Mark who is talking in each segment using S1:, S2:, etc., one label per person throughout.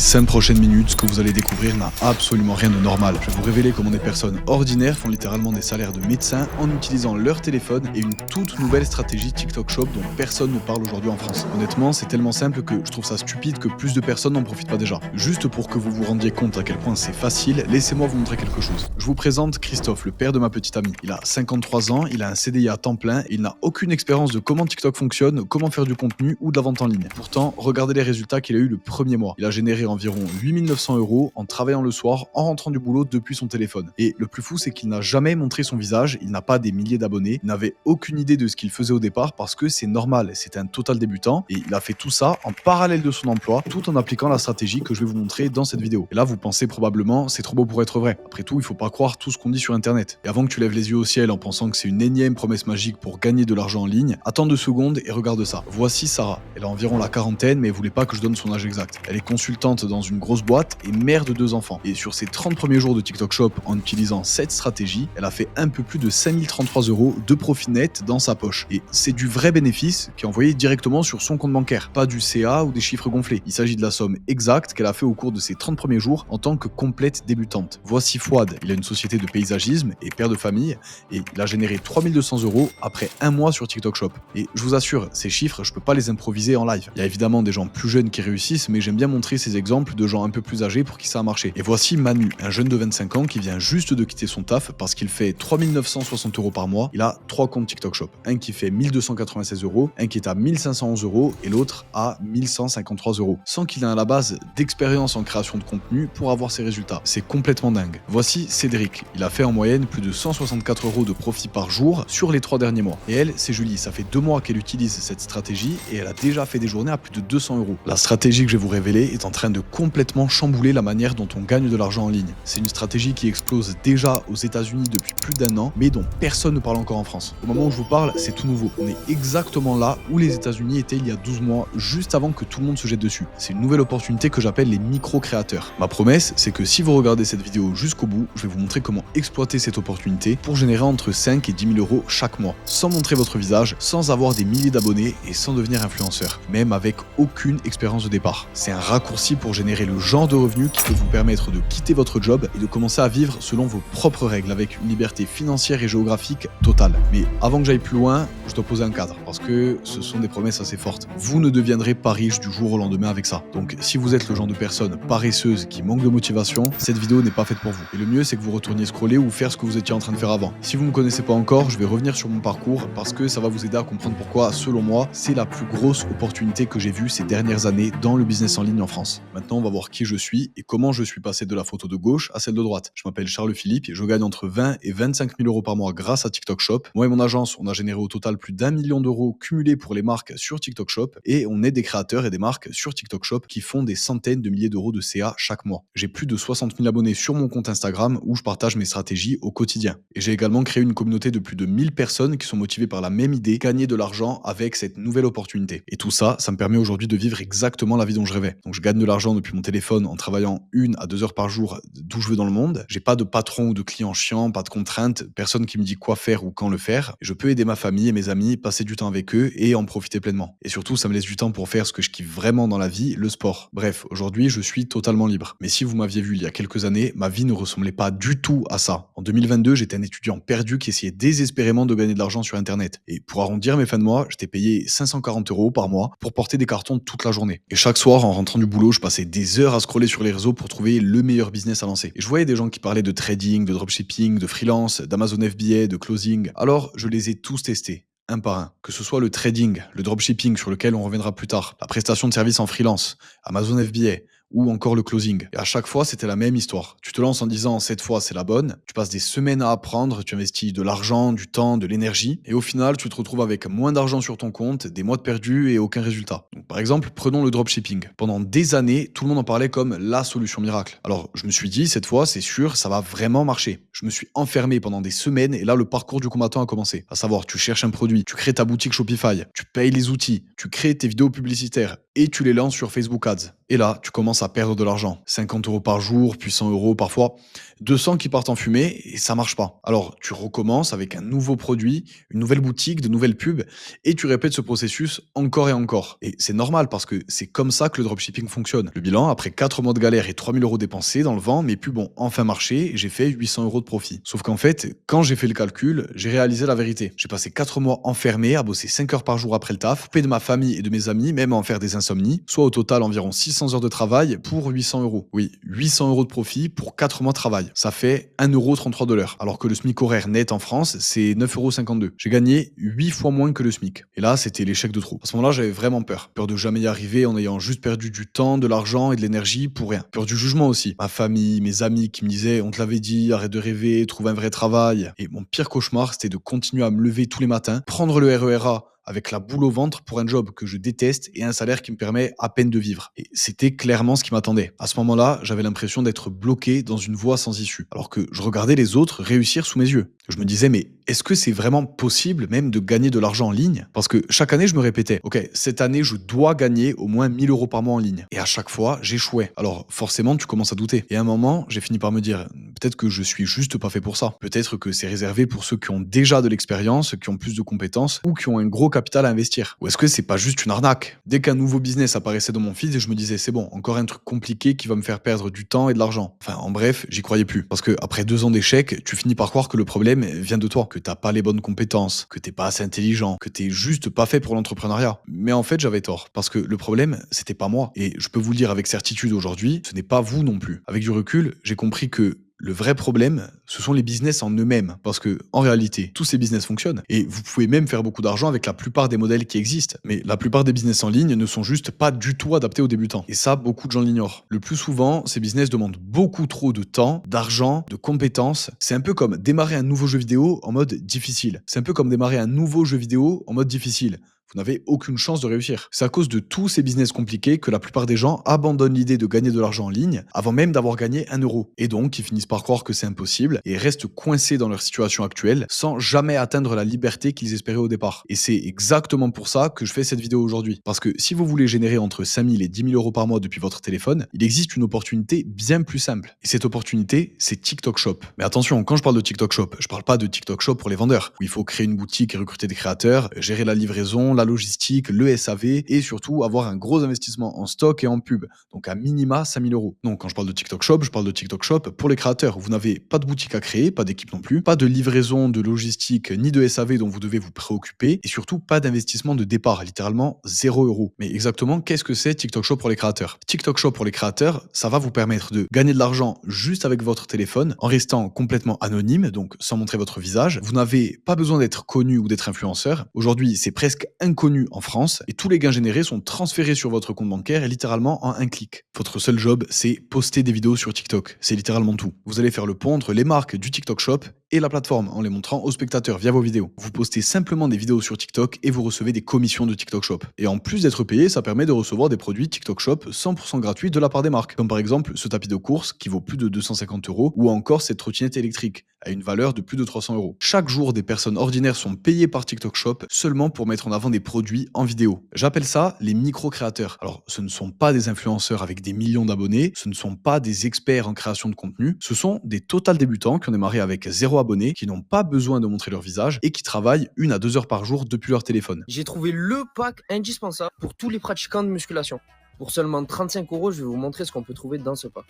S1: 5 prochaines minutes, ce que vous allez découvrir n'a absolument rien de normal. Je vais vous révéler comment des personnes ordinaires font littéralement des salaires de médecins en utilisant leur téléphone et une toute nouvelle stratégie TikTok Shop dont personne ne parle aujourd'hui en France. Honnêtement, c'est tellement simple que je trouve ça stupide que plus de personnes n'en profitent pas déjà. Juste pour que vous vous rendiez compte à quel point c'est facile, laissez-moi vous montrer quelque chose. Je vous présente Christophe, le père de ma petite amie. Il a 53 ans, il a un CDI à temps plein et il n'a aucune expérience de comment TikTok fonctionne, comment faire du contenu ou de la vente en ligne. Pourtant, regardez les résultats qu'il a eu le premier mois. Il a généré environ 8 900 € en travaillant le soir, en rentrant du boulot depuis son téléphone. Et le plus fou, c'est qu'il n'a jamais montré son visage, il n'a pas des milliers d'abonnés, il n'avait aucune idée de ce qu'il faisait au départ parce que c'est normal, c'était un total débutant et il a fait tout ça en parallèle de son emploi, tout en appliquant la stratégie que je vais vous montrer dans cette vidéo. Et là, vous pensez probablement, c'est trop beau pour être vrai. Après tout, il faut pas croire tout ce qu'on dit sur internet. Et avant que tu lèves les yeux au ciel en pensant que c'est une énième promesse magique pour gagner de l'argent en ligne, attends 2 secondes et regarde ça. Voici Sarah. Elle a environ la quarantaine, mais elle voulait pas que je donne son âge exact. Elle est consultante dans une grosse boîte et mère de 2 enfants. Et sur ses 30 premiers jours de TikTok Shop, en utilisant cette stratégie, elle a fait un peu plus de 5033 € de profit net dans sa poche. Et c'est du vrai bénéfice qui est envoyé directement sur son compte bancaire, pas du CA ou des chiffres gonflés. Il s'agit de la somme exacte qu'elle a fait au cours de ses 30 premiers jours en tant que complète débutante. Voici Fouad, il a une société de paysagisme et père de famille et il a généré 3200 € après 1 mois sur TikTok Shop. Et je vous assure, ces chiffres, je peux pas les improviser en live. Il y a évidemment des gens plus jeunes qui réussissent, mais j'aime bien montrer ces exemples de gens un peu plus âgés pour qui ça a marché. Et voici Manu, un jeune de 25 ans qui vient juste de quitter son taf parce qu'il fait 3960 € par mois. Il a 3 comptes TikTok Shop. Un qui fait 1296 €, un qui est à 1511 € et l'autre à 1153 €. Sans qu'il ait à la base d'expérience en création de contenu pour avoir ces résultats. C'est complètement dingue. Voici Cédric. Il a fait en moyenne plus de 164 € de profit par jour sur les 3 derniers mois. Et elle, c'est Julie. Ça fait 2 mois qu'elle utilise cette stratégie et elle a déjà fait des journées à plus de 200 €. La stratégie que je vais vous révéler est en train de complètement chambouler la manière dont on gagne de l'argent en ligne. C'est une stratégie qui explose déjà aux États-Unis depuis plus d'1 an, mais dont personne ne parle encore en France. Au moment où je vous parle, c'est tout nouveau. On est exactement là où les États-Unis étaient il y a 12 mois, juste avant que tout le monde se jette dessus. C'est une nouvelle opportunité que j'appelle les micro-créateurs. Ma promesse, c'est que si vous regardez cette vidéo jusqu'au bout, je vais vous montrer comment exploiter cette opportunité pour générer entre 5 et 10 000 € chaque mois, sans montrer votre visage, sans avoir des milliers d'abonnés et sans devenir influenceur, même avec aucune expérience de départ. C'est un raccourci pour générer le genre de revenu qui peut vous permettre de quitter votre job et de commencer à vivre selon vos propres règles avec une liberté financière et géographique totale. Mais avant que j'aille plus loin, je dois poser un cadre parce que ce sont des promesses assez fortes. Vous ne deviendrez pas riche du jour au lendemain avec ça. Donc si vous êtes le genre de personne paresseuse qui manque de motivation, cette vidéo n'est pas faite pour vous. Et le mieux, c'est que vous retourniez scroller ou faire ce que vous étiez en train de faire avant. Si vous ne me connaissez pas encore, je vais revenir sur mon parcours parce que ça va vous aider à comprendre pourquoi, selon moi, c'est la plus grosse opportunité que j'ai vue ces dernières années dans le business en ligne en France. Maintenant, on va voir qui je suis et comment je suis passé de la photo de gauche à celle de droite. Je m'appelle Charles Philippe et je gagne entre 20 et 25 000 € par mois grâce à TikTok Shop. Moi et mon agence, on a généré au total plus d'1 million d'euros cumulés pour les marques sur TikTok Shop et on est des créateurs et des marques sur TikTok Shop qui font des centaines de milliers d'euros de CA chaque mois. J'ai plus de 60 000 abonnés sur mon compte Instagram où je partage mes stratégies au quotidien. Et j'ai également créé une communauté de plus de 1000 personnes qui sont motivées par la même idée, gagner de l'argent avec cette nouvelle opportunité. Et tout ça, ça me permet aujourd'hui de vivre exactement la vie dont je rêvais. Donc je gagne de l'argent depuis mon téléphone en travaillant 1 à 2 heures par jour d'où je veux dans le monde. J'ai pas de patron ou de client chiant, pas de contraintes, personne qui me dit quoi faire ou quand le faire. Je peux aider ma famille et mes amis, passer du temps avec eux et en profiter pleinement. Et surtout, ça me laisse du temps pour faire ce que je kiffe vraiment dans la vie, le sport. Bref, aujourd'hui, je suis totalement libre. Mais si vous m'aviez vu il y a quelques années, ma vie ne ressemblait pas du tout à ça. En 2022, j'étais un étudiant perdu qui essayait désespérément de gagner de l'argent sur Internet. Et pour arrondir mes fins de mois, j'étais payé 540 € par mois pour porter des cartons toute la journée. Et chaque soir, en rentrant du boulot, je passais des heures à scroller sur les réseaux pour trouver le meilleur business à lancer. Et je voyais des gens qui parlaient de trading, de dropshipping, de freelance, d'Amazon FBA, de closing. Alors, je les ai tous testés, un par un. Que ce soit le trading, le dropshipping sur lequel on reviendra plus tard, la prestation de services en freelance, Amazon FBA, ou encore le closing. Et à chaque fois, c'était la même histoire. Tu te lances en disant cette fois c'est la bonne, tu passes des semaines à apprendre, tu investis de l'argent, du temps, de l'énergie, et au final, tu te retrouves avec moins d'argent sur ton compte, des mois de perdus et aucun résultat. Donc, par exemple, prenons le dropshipping. Pendant des années, tout le monde en parlait comme la solution miracle. Alors, je me suis dit, cette fois, c'est sûr, ça va vraiment marcher. Je me suis enfermé pendant des semaines et là, le parcours du combattant a commencé. À savoir, tu cherches un produit, tu crées ta boutique Shopify, tu payes les outils, tu crées tes vidéos publicitaires, et tu les lances sur Facebook Ads. Et là, tu commences à perdre de l'argent. 50 euros par jour, puis 100 euros parfois. 200 qui partent en fumée et ça marche pas. Alors, tu recommences avec un nouveau produit, une nouvelle boutique, de nouvelles pubs et tu répètes ce processus encore et encore. Et c'est normal parce que c'est comme ça que le dropshipping fonctionne. Le bilan, après 4 mois de galère et 3000 euros dépensés dans le vent, mes pubs ont enfin marché et j'ai fait 800 euros de profit. Sauf qu'en fait, quand j'ai fait le calcul, j'ai réalisé la vérité. J'ai passé 4 mois enfermé à bosser 5 heures par jour après le taf, couper de ma famille et de mes amis, même à en faire des insomnies, soit au total environ 600 heures de travail pour 800 euros. Oui, 800 euros de profit pour 4 mois de travail. Ça fait 1,33 € de l'heure. Alors que le SMIC horaire net en France, c'est 9,52 €. J'ai gagné 8 fois moins que le SMIC. Et là, c'était l'échec de trop. À ce moment-là, j'avais vraiment peur. Peur de jamais y arriver en ayant juste perdu du temps, de l'argent et de l'énergie pour rien. Peur du jugement aussi. Ma famille, mes amis qui me disaient on te l'avait dit, arrête de rêver, trouve un vrai travail. Et mon pire cauchemar, c'était de continuer à me lever tous les matins, prendre le RER A avec la boule au ventre pour un job que je déteste et un salaire qui me permet à peine de vivre. Et c'était clairement ce qui m'attendait. À ce moment-là, j'avais l'impression d'être bloqué dans une voie sans issue, alors que je regardais les autres réussir sous mes yeux. Je me disais, mais est-ce que c'est vraiment possible même de gagner de l'argent en ligne? Parce que chaque année, je me répétais, ok, cette année, je dois gagner au moins 1000 euros par mois en ligne. Et à chaque fois, j'échouais. Alors forcément, tu commences à douter. Et à un moment, j'ai fini par me dire, peut-être que je suis juste pas fait pour ça. Peut-être que c'est réservé pour ceux qui ont déjà de l'expérience, qui ont plus de compétences ou qui ont un gros capital à investir. Ou est-ce que c'est pas juste une arnaque? Dès qu'un nouveau business apparaissait dans mon feed, je me disais, c'est bon, encore un truc compliqué qui va me faire perdre du temps et de l'argent. Enfin, en bref, j'y croyais plus. Parce que après 2 ans d'échecs, tu finis par croire que le problème vient de toi, que t'as pas les bonnes compétences, que t'es pas assez intelligent, que t'es juste pas fait pour l'entrepreneuriat. Mais en fait, j'avais tort. Parce que le problème, c'était pas moi. Et je peux vous le dire avec certitude aujourd'hui, ce n'est pas vous non plus. Avec du recul, j'ai compris que le vrai problème, ce sont les business en eux-mêmes. Parce que, en réalité, tous ces business fonctionnent. Et vous pouvez même faire beaucoup d'argent avec la plupart des modèles qui existent. Mais la plupart des business en ligne ne sont juste pas du tout adaptés aux débutants. Et ça, beaucoup de gens l'ignorent. Le plus souvent, ces business demandent beaucoup trop de temps, d'argent, de compétences. C'est un peu comme démarrer un nouveau jeu vidéo en mode difficile. C'est un peu comme démarrer un nouveau jeu vidéo en mode difficile. Vous n'avez aucune chance de réussir. C'est à cause de tous ces business compliqués que la plupart des gens abandonnent l'idée de gagner de l'argent en ligne avant même d'avoir gagné 1 €. Et donc, ils finissent par croire que c'est impossible et restent coincés dans leur situation actuelle sans jamais atteindre la liberté qu'ils espéraient au départ. Et c'est exactement pour ça que je fais cette vidéo aujourd'hui. Parce que si vous voulez générer entre 5000 et 10 000 euros par mois depuis votre téléphone, il existe une opportunité bien plus simple. Et cette opportunité, c'est TikTok Shop. Mais attention, quand je parle de TikTok Shop, je parle pas de TikTok Shop pour les vendeurs, où il faut créer une boutique et recruter des créateurs, gérer la livraison, la logistique, le SAV et surtout avoir un gros investissement en stock et en pub. Donc à minima 5000 euros. Non, quand je parle de TikTok Shop, je parle de TikTok Shop pour les créateurs. Vous n'avez pas de boutique à créer, pas d'équipe non plus, pas de livraison, de logistique, ni de SAV dont vous devez vous préoccuper et surtout pas d'investissement de départ, littéralement 0 €. Mais exactement, qu'est-ce que c'est TikTok Shop pour les créateurs? TikTok Shop pour les créateurs, ça va vous permettre de gagner de l'argent juste avec votre téléphone en restant complètement anonyme, donc sans montrer votre visage. Vous n'avez pas besoin d'être connu ou d'être influenceur. Aujourd'hui, c'est presque inconnu en France et tous les gains générés sont transférés sur votre compte bancaire et littéralement en un clic. Votre seul job, c'est poster des vidéos sur TikTok. C'est littéralement tout. Vous allez faire le pont entre les marques du TikTok Shop et la plateforme en les montrant aux spectateurs via vos vidéos. Vous postez simplement des vidéos sur TikTok et vous recevez des commissions de TikTok Shop. Et en plus d'être payé, ça permet de recevoir des produits TikTok Shop 100% gratuits de la part des marques. Comme par exemple ce tapis de course qui vaut plus de 250 € ou encore cette trottinette électrique à une valeur de plus de 300 €. Chaque jour, des personnes ordinaires sont payées par TikTok Shop seulement pour mettre en avant des produits en vidéo. J'appelle ça les micro-créateurs. Alors, ce ne sont pas des influenceurs avec des millions d'abonnés, ce ne sont pas des experts en création de contenu, ce sont des total débutants qui ont démarré avec 0 abonnés, qui n'ont pas besoin de montrer leur visage et qui travaillent 1 à 2 heures par jour depuis leur téléphone.
S2: J'ai trouvé le pack indispensable pour tous les pratiquants de musculation. Pour seulement 35 €, je vais vous montrer ce qu'on peut trouver dans ce pack.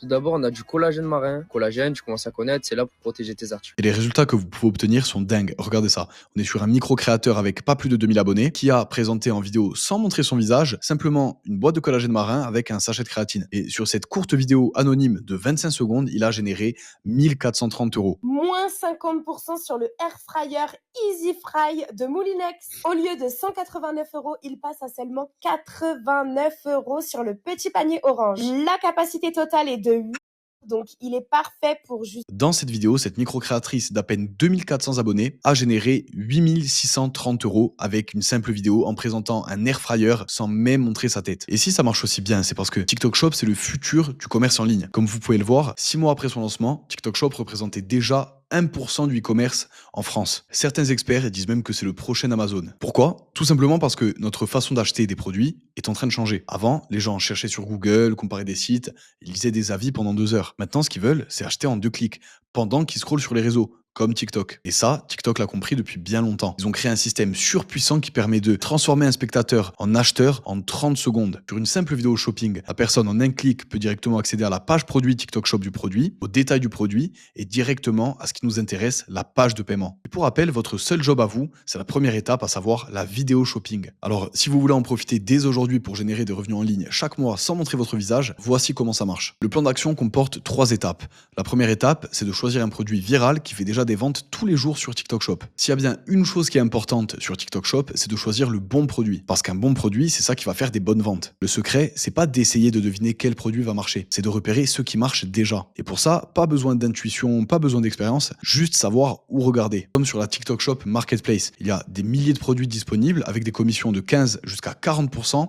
S2: Tout d'abord, on a du collagène marin. Collagène, tu commences à connaître, c'est là pour protéger tes articulations.
S1: Et les résultats que vous pouvez obtenir sont dingues. Regardez ça. On est sur un micro-créateur avec pas plus de 2000 abonnés qui a présenté en vidéo sans montrer son visage simplement une boîte de collagène marin avec un sachet de créatine. Et sur cette courte vidéo anonyme de 25 secondes, il a généré 1430 €.
S3: Moins 50% sur le air fryer Easy Fry de Moulinex. Au lieu de 189 €, il passe à seulement 89 € sur le petit panier orange. La capacité totale est de 8, donc il est parfait pour juste...
S1: Dans cette vidéo, cette micro-créatrice d'à peine 2400 abonnés a généré 8630 € avec une simple vidéo en présentant un air fryer sans même montrer sa tête. Et si ça marche aussi bien, c'est parce que TikTok Shop, c'est le futur du commerce en ligne. Comme vous pouvez le voir, 6 mois après son lancement, TikTok Shop représentait déjà 1% du e-commerce en France. Certains experts disent même que c'est le prochain Amazon. Pourquoi? Tout simplement parce que notre façon d'acheter des produits est en train de changer. Avant, les gens cherchaient sur Google, comparaient des sites, ils lisaient des avis pendant 2 heures. Maintenant, ce qu'ils veulent, c'est acheter en 2 clics, pendant qu'ils scrollent sur les réseaux, comme TikTok. Et ça, TikTok l'a compris depuis bien longtemps. Ils ont créé un système surpuissant qui permet de transformer un spectateur en acheteur en 30 secondes. Sur une simple vidéo shopping, la personne en un clic peut directement accéder à la page produit TikTok Shop du produit, aux détails du produit et directement à ce qui nous intéresse, la page de paiement. Et pour rappel, votre seul job à vous, c'est la première étape, à savoir la vidéo shopping. Alors, si vous voulez en profiter dès aujourd'hui pour générer des revenus en ligne chaque mois sans montrer votre visage, voici comment ça marche. Le plan d'action comporte 3 étapes. La première étape, c'est de choisir un produit viral qui fait déjà des ventes tous les jours sur TikTok Shop. S'il y a bien une chose qui est importante sur TikTok Shop, c'est de choisir le bon produit. Parce qu'un bon produit, c'est ça qui va faire des bonnes ventes. Le secret, c'est pas d'essayer de deviner quel produit va marcher, c'est de repérer ceux qui marchent déjà. Et pour ça, pas besoin d'intuition, pas besoin d'expérience, juste savoir où regarder. Comme sur la TikTok Shop Marketplace, il y a des milliers de produits disponibles avec des commissions de 15 jusqu'à 40%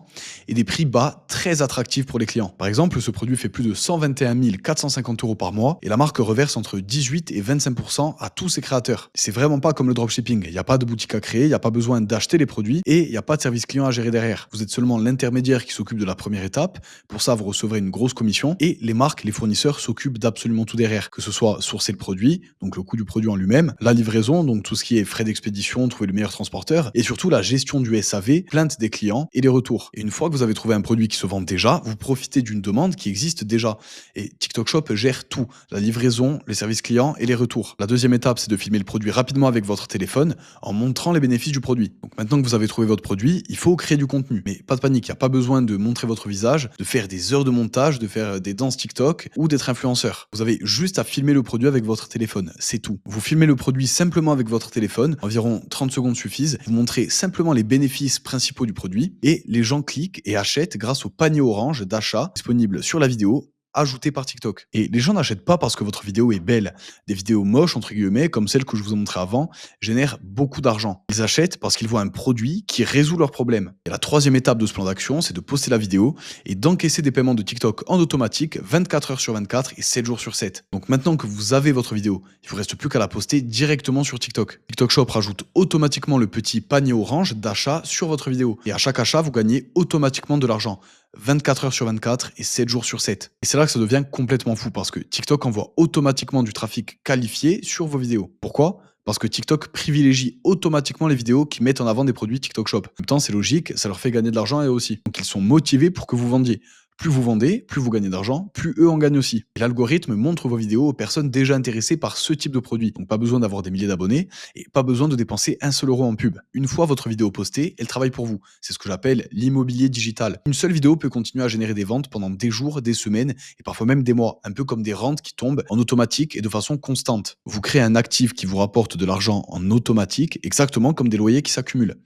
S1: et des prix bas très attractifs pour les clients. Par exemple, ce produit fait plus de 121 450 € par mois et la marque reverse entre 18 et 25% à tous ses créateurs. C'est vraiment pas comme le dropshipping. Il n'y a pas de boutique à créer, il n'y a pas besoin d'acheter les produits et il n'y a pas de service client à gérer derrière. Vous êtes seulement l'intermédiaire qui s'occupe de la première étape. Pour ça, vous recevrez une grosse commission et les marques, les fournisseurs s'occupent d'absolument tout derrière. Que ce soit sourcer le produit, donc le coût du produit en lui-même, la livraison, donc tout ce qui est frais d'expédition, trouver le meilleur transporteur et surtout la gestion du SAV, plainte des clients et les retours. Et une fois que vous avez trouvé un produit qui se vend déjà, vous profitez d'une demande qui existe déjà. Et TikTok Shop gère tout, la livraison, les services clients et les retours. La deuxième étape, c'est de filmer le produit rapidement avec votre téléphone en montrant les bénéfices du produit. Donc maintenant que vous avez trouvé votre produit, il faut créer du contenu. Mais pas de panique, il n'y a pas besoin de montrer votre visage, de faire des heures de montage, de faire des danses TikTok ou d'être influenceur. Vous avez juste à filmer le produit avec votre téléphone, c'est tout. Vous filmez le produit simplement avec votre téléphone, environ 30 secondes suffisent, vous montrez simplement les bénéfices principaux du produit et les gens cliquent et achètent grâce au panier orange d'achat disponible sur la vidéo ajouté par TikTok. Et les gens n'achètent pas parce que votre vidéo est belle. Des vidéos moches, entre guillemets, comme celle que je vous ai montrée avant, génèrent beaucoup d'argent. Ils achètent parce qu'ils voient un produit qui résout leurs problèmes. Et la troisième étape de ce plan d'action, c'est de poster la vidéo et d'encaisser des paiements de TikTok en automatique 24 heures sur 24 et 7 jours sur 7. Donc maintenant que vous avez votre vidéo, il vous reste plus qu'à la poster directement sur TikTok. TikTok Shop rajoute automatiquement le petit panier orange d'achat sur votre vidéo. Et à chaque achat, vous gagnez automatiquement de l'argent. 24 heures sur 24 et 7 jours sur 7. Et c'est là que ça devient complètement fou parce que TikTok envoie automatiquement du trafic qualifié sur vos vidéos. Pourquoi ? Parce que TikTok privilégie automatiquement les vidéos qui mettent en avant des produits TikTok Shop. En même temps, c'est logique, ça leur fait gagner de l'argent eux aussi. Donc ils sont motivés pour que vous vendiez. Plus vous vendez, plus vous gagnez d'argent, plus eux en gagnent aussi. Et l'algorithme montre vos vidéos aux personnes déjà intéressées par ce type de produit. Donc pas besoin d'avoir des milliers d'abonnés et pas besoin de dépenser un seul euro en pub. Une fois votre vidéo postée, elle travaille pour vous. C'est ce que j'appelle l'immobilier digital. Une seule vidéo peut continuer à générer des ventes pendant des jours, des semaines et parfois même des mois. Un peu comme des rentes qui tombent en automatique et de façon constante. Vous créez un actif qui vous rapporte de l'argent en automatique, exactement comme des loyers qui s'accumulent.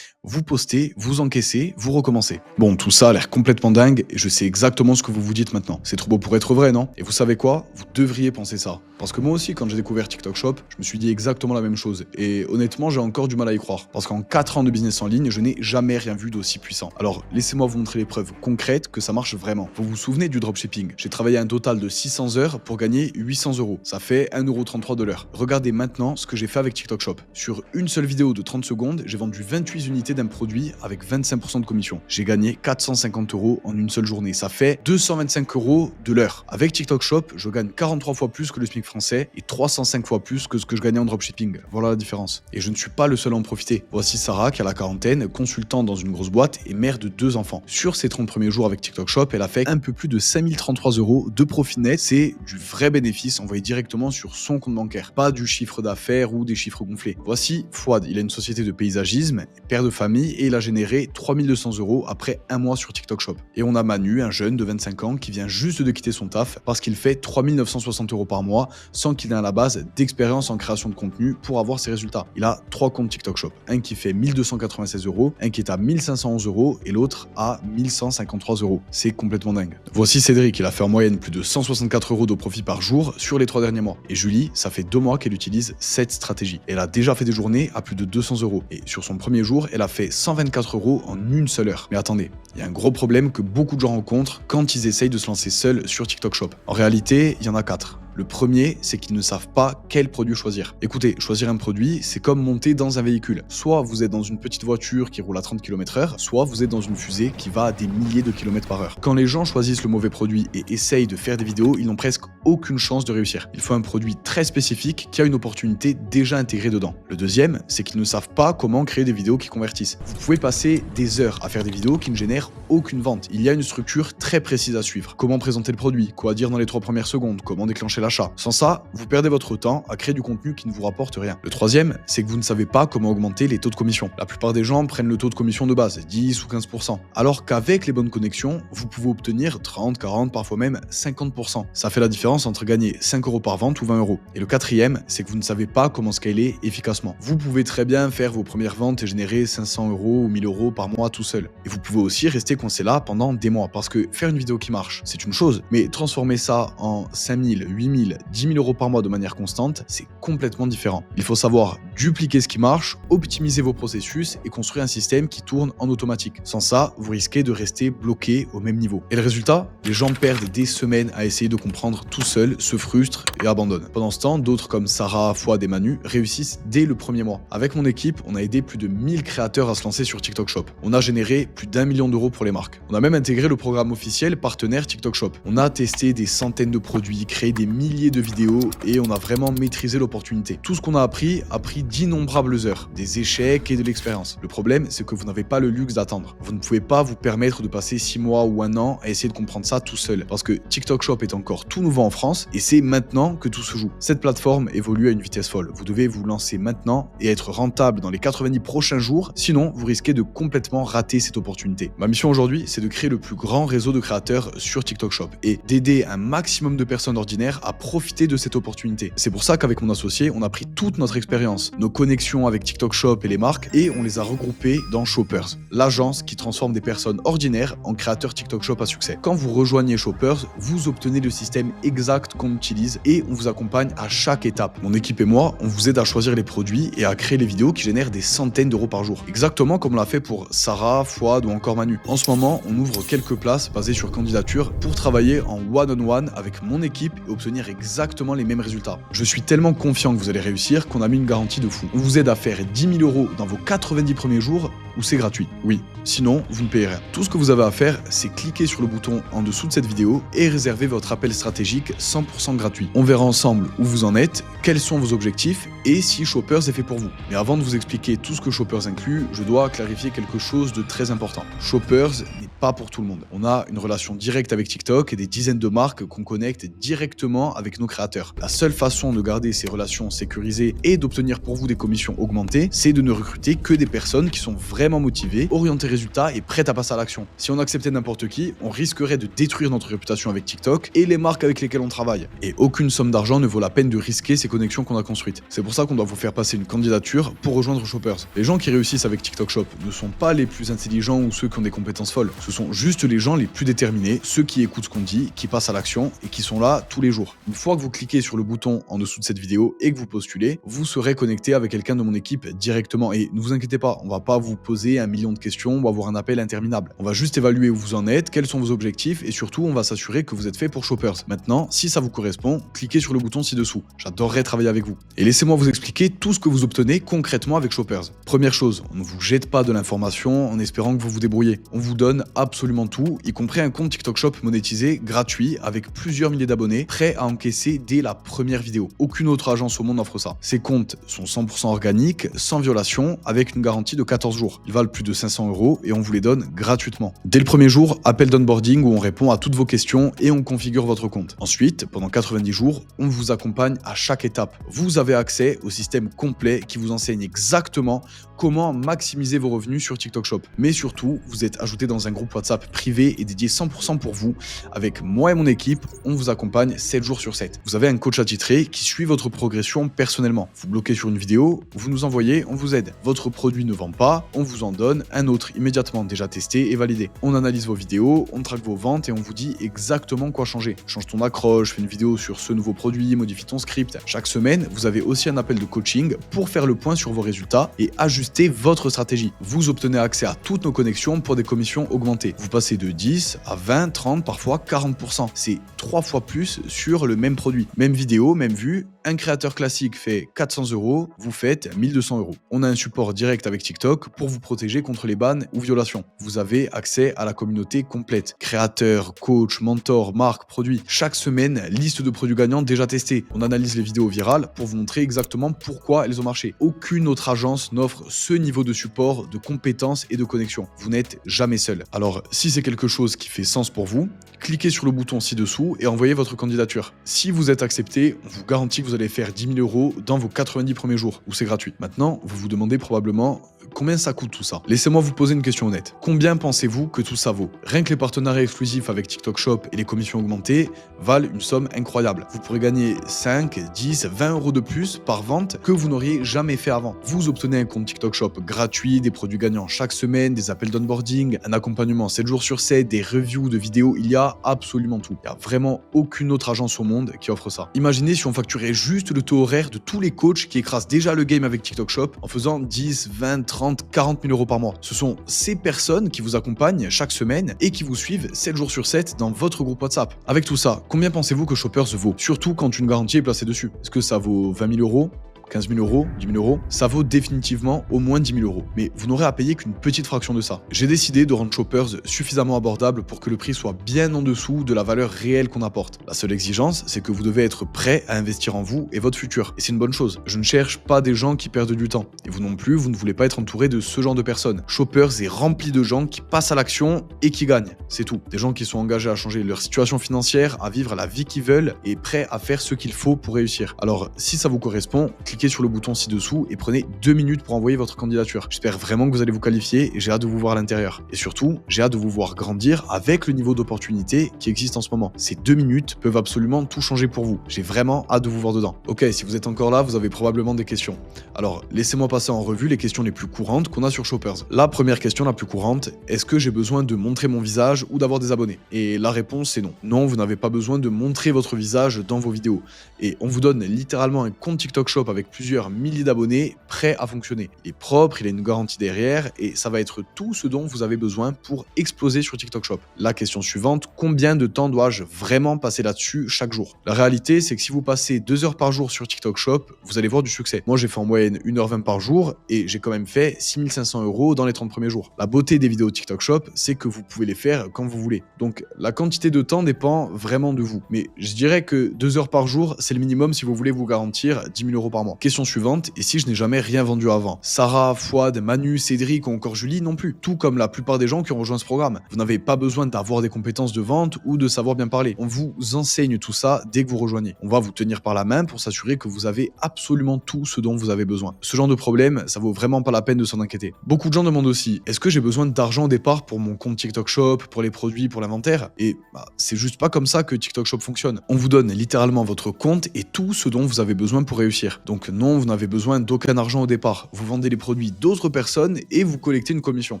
S1: Vous postez, vous encaissez, vous recommencez. Bon, tout ça a l'air complètement dingue et je sais exactement ce que vous vous dites maintenant. C'est trop beau pour être vrai, non? Et vous savez quoi? Vous devriez penser ça. Parce que moi aussi, quand j'ai découvert TikTok Shop, je me suis dit exactement la même chose. Et honnêtement, j'ai encore du mal à y croire. Parce qu'en 4 ans de business en ligne, je n'ai jamais rien vu d'aussi puissant. Alors, laissez-moi vous montrer les preuves concrètes que ça marche vraiment. Vous vous souvenez du dropshipping? J'ai travaillé un total de 600 heures pour gagner 800 €. Ça fait 1,33 € de l'heure. Regardez maintenant ce que j'ai fait avec TikTok Shop. Sur une seule vidéo de 30 secondes, j'ai vendu 28 unités d'un produit avec 25% de commission. J'ai gagné 450 € en une seule journée. Ça fait 225 € de l'heure. Avec TikTok Shop, je gagne 43 fois plus que le SMIC français et 305 fois plus que ce que je gagnais en dropshipping. Voilà la différence. Et je ne suis pas le seul à en profiter. Voici Sarah qui a la quarantaine, consultante dans une grosse boîte et mère de 2 enfants. Sur ses 30 premiers jours avec TikTok Shop, elle a fait un peu plus de 5033 € de profit net. C'est du vrai bénéfice envoyé directement sur son compte bancaire. Pas du chiffre d'affaires ou des chiffres gonflés. Voici Fouad. Il a une société de paysagisme, père de famille et il a généré 3200 € après un mois sur TikTok Shop. Et on a Manu, un jeune de 25 ans qui vient juste de quitter son taf parce qu'il fait 3960 € par mois sans qu'il ait à la base d'expérience en création de contenu pour avoir ses résultats. Il a 3 comptes TikTok Shop. Un qui fait 1296 €, un qui est à 1511 € et l'autre à 1153 €. C'est complètement dingue. Voici Cédric, il a fait en moyenne plus de 164 € de profit par jour sur les 3 derniers mois. Et Julie, ça fait 2 mois qu'elle utilise cette stratégie. Elle a déjà fait des journées à plus de 200 €. Et sur son premier jour, elle a fait 124 € en une seule heure. Mais attendez, il y a un gros problème que beaucoup de gens rencontrent quand ils essayent de se lancer seuls sur TikTok Shop. En réalité, il y en a 4. Le premier, c'est qu'ils ne savent pas quel produit choisir. Écoutez, choisir un produit, c'est comme monter dans un véhicule. Soit vous êtes dans une petite voiture qui roule à 30 km/h, soit vous êtes dans une fusée qui va à des milliers de kilomètres par heure. Quand les gens choisissent le mauvais produit et essayent de faire des vidéos, ils n'ont presque aucune chance de réussir. Il faut un produit très spécifique qui a une opportunité déjà intégrée dedans. Le deuxième, c'est qu'ils ne savent pas comment créer des vidéos qui convertissent. Vous pouvez passer des heures à faire des vidéos qui ne génèrent aucune vente. Il y a une structure très précise à suivre. Comment présenter le produit, quoi dire dans les 3 premières secondes, comment déclencher l'achat. Sans ça, vous perdez votre temps à créer du contenu qui ne vous rapporte rien. Le troisième, c'est que vous ne savez pas comment augmenter les taux de commission. La plupart des gens prennent le taux de commission de base, 10 ou 15%. Alors qu'avec les bonnes connexions, vous pouvez obtenir 30, 40, parfois même 50%. Ça fait la différence entre gagner 5 € par vente ou 20 €. Et le quatrième, c'est que vous ne savez pas comment scaler efficacement. Vous pouvez très bien faire vos premières ventes et générer 500 € ou 1000 € par mois tout seul. Et vous pouvez aussi rester coincé là pendant des mois, parce que faire une vidéo qui marche, c'est une chose, mais transformer ça en 5000, 8000, 10 000 € par mois de manière constante, c'est complètement différent. Il faut savoir dupliquer ce qui marche, optimiser vos processus et construire un système qui tourne en automatique. Sans ça, vous risquez de rester bloqué au même niveau. Et le résultat, les gens perdent des semaines à essayer de comprendre tout seuls, se frustrent et abandonnent. Pendant ce temps, d'autres comme Sarah, Fouad et Manu réussissent dès le premier mois. Avec mon équipe, on a aidé plus de 1000 créateurs à se lancer sur TikTok Shop. On a généré plus d'1 million d'euros pour les marques. On a même intégré le programme officiel partenaire TikTok Shop. On a testé des centaines de produits, créé des milliers de vidéos et on a vraiment maîtrisé l'opportunité. Tout ce qu'on a pris d'innombrables heures, des échecs et de l'expérience. Le problème, c'est que vous n'avez pas le luxe d'attendre. Vous ne pouvez pas vous permettre de passer 6 mois ou 1 an à essayer de comprendre ça tout seul, parce que TikTok Shop est encore tout nouveau en France et c'est maintenant que tout se joue. Cette plateforme évolue à une vitesse folle. Vous devez vous lancer maintenant et être rentable dans les 90 prochains jours, sinon vous risquez de complètement rater cette opportunité. Ma mission aujourd'hui, c'est de créer le plus grand réseau de créateurs sur TikTok Shop et d'aider un maximum de personnes ordinaires à profiter de cette opportunité. C'est pour ça qu'avec mon associé, on a pris toute notre expérience, nos connexions avec TikTok Shop et les marques, et on les a regroupées dans Shoppers, l'agence qui transforme des personnes ordinaires en créateurs TikTok Shop à succès. Quand vous rejoignez Shoppers, vous obtenez le système exact qu'on utilise et on vous accompagne à chaque étape. Mon équipe et moi, on vous aide à choisir les produits et à créer les vidéos qui génèrent des centaines d'euros par jour. Exactement comme on l'a fait pour Sarah, Fouad ou encore Manu. En ce moment, on ouvre quelques places basées sur candidature pour travailler en one-on-one avec mon équipe et obtenir exactement les mêmes résultats. Je suis tellement confiant que vous allez réussir qu'on a mis une garantie de fou. On vous aide à faire 10 000 € dans vos 90 premiers jours ou c'est gratuit. Oui, sinon vous ne payez rien. Tout ce que vous avez à faire, c'est cliquer sur le bouton en dessous de cette vidéo et réserver votre appel stratégique 100% gratuit. On verra ensemble où vous en êtes, quels sont vos objectifs et si Shoppers est fait pour vous. Mais avant de vous expliquer tout ce que Shoppers inclut, je dois clarifier quelque chose de très important. Shoppers n'est pas pour tout le monde. On a une relation directe avec TikTok et des dizaines de marques qu'on connecte directement avec nos créateurs. La seule façon de garder ces relations sécurisées et d'obtenir pour vous des commissions augmentées, c'est de ne recruter que des personnes qui sont vraiment motivées, orientées résultats et prêtes à passer à l'action. Si on acceptait n'importe qui, on risquerait de détruire notre réputation avec TikTok et les marques avec lesquelles on travaille. Et aucune somme d'argent ne vaut la peine de risquer ces connexions qu'on a construites. C'est pour ça qu'on doit vous faire passer une candidature pour rejoindre Shoppers. Les gens qui réussissent avec TikTok Shop ne sont pas les plus intelligents ou ceux qui ont des compétences folles. Ce sont juste les gens les plus déterminés, ceux qui écoutent ce qu'on dit, qui passent à l'action et qui sont là tous les jours. Une fois que vous cliquez sur le bouton en dessous de cette vidéo et que vous postulez, vous serez connecté avec quelqu'un de mon équipe directement. Et ne vous inquiétez pas, on va pas vous poser 1 million de questions ou avoir un appel interminable. On va juste évaluer où vous en êtes, quels sont vos objectifs et surtout on va s'assurer que vous êtes fait pour Shoppers. Maintenant, si ça vous correspond, cliquez sur le bouton ci-dessous. J'adorerais travailler avec vous. Et laissez-moi vous expliquer tout ce que vous obtenez concrètement avec Shoppers. Première chose, on ne vous jette pas de l'information en espérant que vous vous débrouillez. On vous donne absolument tout, y compris un compte TikTok Shop monétisé gratuit avec plusieurs milliers d'abonnés prêts à encaisser dès la première vidéo. Aucune autre agence au monde n'offre ça. Ces comptes sont 100% organiques, sans violation, avec une garantie de 14 jours. Ils valent plus de 500 € et on vous les donne gratuitement. Dès le premier jour, appel d'onboarding où on répond à toutes vos questions et on configure votre compte. Ensuite, pendant 90 jours, on vous accompagne à chaque étape. Vous avez accès au système complet qui vous enseigne exactement comment maximiser vos revenus sur TikTok Shop. Mais surtout, vous êtes ajouté dans un groupe WhatsApp privé et dédié 100% pour vous. Avec moi et mon équipe, on vous accompagne 7 jours sur 7. Vous avez un coach attitré qui suit votre progression personnellement. Vous bloquez sur une vidéo, vous nous envoyez, on vous aide. Votre produit ne vend pas, on vous en donne un autre immédiatement déjà testé et validé. On analyse vos vidéos, on traque vos ventes et on vous dit exactement quoi changer. Change ton accroche, fais une vidéo sur ce nouveau produit, modifie ton script. Chaque semaine, vous avez aussi un appel de coaching pour faire le point sur vos résultats et ajuster votre stratégie. Vous obtenez accès à toutes nos connexions pour des commissions augmentées. augmenté. Vous passez de 10 à 20, 30, parfois 40%. C'est 3 fois plus sur le même produit. Même vidéo, même vue. Un créateur classique fait 400 €, vous faites 1200 €. On a un support direct avec TikTok pour vous protéger contre les bans ou violations. Vous avez accès à la communauté complète. Créateurs, coach, mentor, marque, produits. Chaque semaine, liste de produits gagnants déjà testés. On analyse les vidéos virales pour vous montrer exactement pourquoi elles ont marché. Aucune autre agence n'offre ce niveau de support, de compétences et de connexion. Vous n'êtes jamais seul. Alors, si c'est quelque chose qui fait sens pour vous, cliquez sur le bouton ci-dessous et envoyez votre candidature. Si vous êtes accepté, on vous garantit que vous allez faire 10 000 € dans vos 90 premiers jours, où c'est gratuit. Maintenant, vous vous demandez probablement combien ça coûte tout ça. Laissez-moi vous poser une question honnête. Combien pensez-vous que tout ça vaut? Rien que les partenariats exclusifs avec TikTok Shop et les commissions augmentées valent une somme incroyable. Vous pourrez gagner 5, 10, 20 € de plus par vente que vous n'auriez jamais fait avant. Vous obtenez un compte TikTok Shop gratuit, des produits gagnants chaque semaine, des appels d'onboarding, un accompagnement 7 jours sur 7, des reviews de vidéos, il y a absolument tout. Il n'y a vraiment aucune autre agence au monde qui offre ça. Imaginez si on facturait juste le taux horaire de tous les coachs qui écrasent déjà le game avec TikTok Shop en faisant 10, 20, 30, 40 000 € par mois. Ce sont ces personnes qui vous accompagnent chaque semaine et qui vous suivent 7 jours sur 7 dans votre groupe WhatsApp. Avec tout ça, combien pensez-vous que Shoppers vaut? Surtout quand une garantie est placée dessus. Est-ce que ça vaut 20 000 €? 15 000 €, 10 000 €, ça vaut définitivement au moins 10 000 €. Mais vous n'aurez à payer qu'une petite fraction de ça. J'ai décidé de rendre Shoppers suffisamment abordable pour que le prix soit bien en dessous de la valeur réelle qu'on apporte. La seule exigence, c'est que vous devez être prêt à investir en vous et votre futur. Et c'est une bonne chose. Je ne cherche pas des gens qui perdent du temps. Et vous non plus, vous ne voulez pas être entouré de ce genre de personnes. Shoppers est rempli de gens qui passent à l'action et qui gagnent. C'est tout. Des gens qui sont engagés à changer leur situation financière, à vivre la vie qu'ils veulent et prêts à faire ce qu'il faut pour réussir. Alors, si ça vous correspond, cliquez sur le bouton ci-dessous et prenez 2 minutes pour envoyer votre candidature. J'espère vraiment que vous allez vous qualifier et j'ai hâte de vous voir à l'intérieur. Et surtout, j'ai hâte de vous voir grandir avec le niveau d'opportunité qui existe en ce moment. Ces 2 minutes peuvent absolument tout changer pour vous. J'ai vraiment hâte de vous voir dedans. Ok, si vous êtes encore là, vous avez probablement des questions. Alors, laissez-moi passer en revue les questions les plus courantes qu'on a sur Shoppers. La première question la plus courante, est-ce que j'ai besoin de montrer mon visage ou d'avoir des abonnés? Et la réponse c'est non. Non, vous n'avez pas besoin de montrer votre visage dans vos vidéos. Et on vous donne littéralement un compte TikTok Shop avec plusieurs milliers d'abonnés prêts à fonctionner. Il est propre, il a une garantie derrière et ça va être tout ce dont vous avez besoin pour exploser sur TikTok Shop. La question suivante, combien de temps dois-je vraiment passer là-dessus chaque jour? La réalité, c'est que si vous passez 2 heures par jour sur TikTok Shop, vous allez voir du succès. Moi, j'ai fait en moyenne 1h20 par jour et j'ai quand même fait 6 500 € dans les 30 premiers jours. La beauté des vidéos TikTok Shop, c'est que vous pouvez les faire quand vous voulez. Donc, la quantité de temps dépend vraiment de vous. Mais je dirais que 2 heures par jour, c'est le minimum si vous voulez vous garantir 10 000 € par mois. Question suivante, et si je n'ai jamais rien vendu avant? Sarah, Fouad, Manu, Cédric ou encore Julie non plus. Tout comme la plupart des gens qui ont rejoint ce programme. Vous n'avez pas besoin d'avoir des compétences de vente ou de savoir bien parler. On vous enseigne tout ça dès que vous rejoignez. On va vous tenir par la main pour s'assurer que vous avez absolument tout ce dont vous avez besoin. Ce genre de problème, ça vaut vraiment pas la peine de s'en inquiéter. Beaucoup de gens demandent aussi, est-ce que j'ai besoin d'argent au départ pour mon compte TikTok Shop, pour les produits, pour l'inventaire? Et c'est juste pas comme ça que TikTok Shop fonctionne. On vous donne littéralement votre compte et tout ce dont vous avez besoin pour réussir. Donc non, vous n'avez besoin d'aucun argent au départ. Vous vendez les produits d'autres personnes et vous collectez une commission.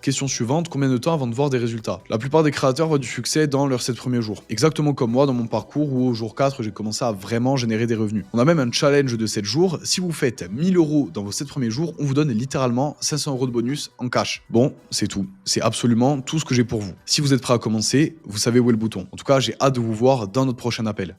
S1: Question suivante, combien de temps avant de voir des résultats? La plupart des créateurs voient du succès dans leurs 7 premiers jours. Exactement comme moi dans mon parcours où au jour 4, j'ai commencé à vraiment générer des revenus. On a même un challenge de 7 jours. Si vous faites 1000 € dans vos 7 premiers jours, on vous donne littéralement 500 € de bonus en cash. Bon, c'est tout. C'est absolument tout ce que j'ai pour vous. Si vous êtes prêt à commencer, vous savez où est le bouton. En tout cas, j'ai hâte de vous voir dans notre prochain appel.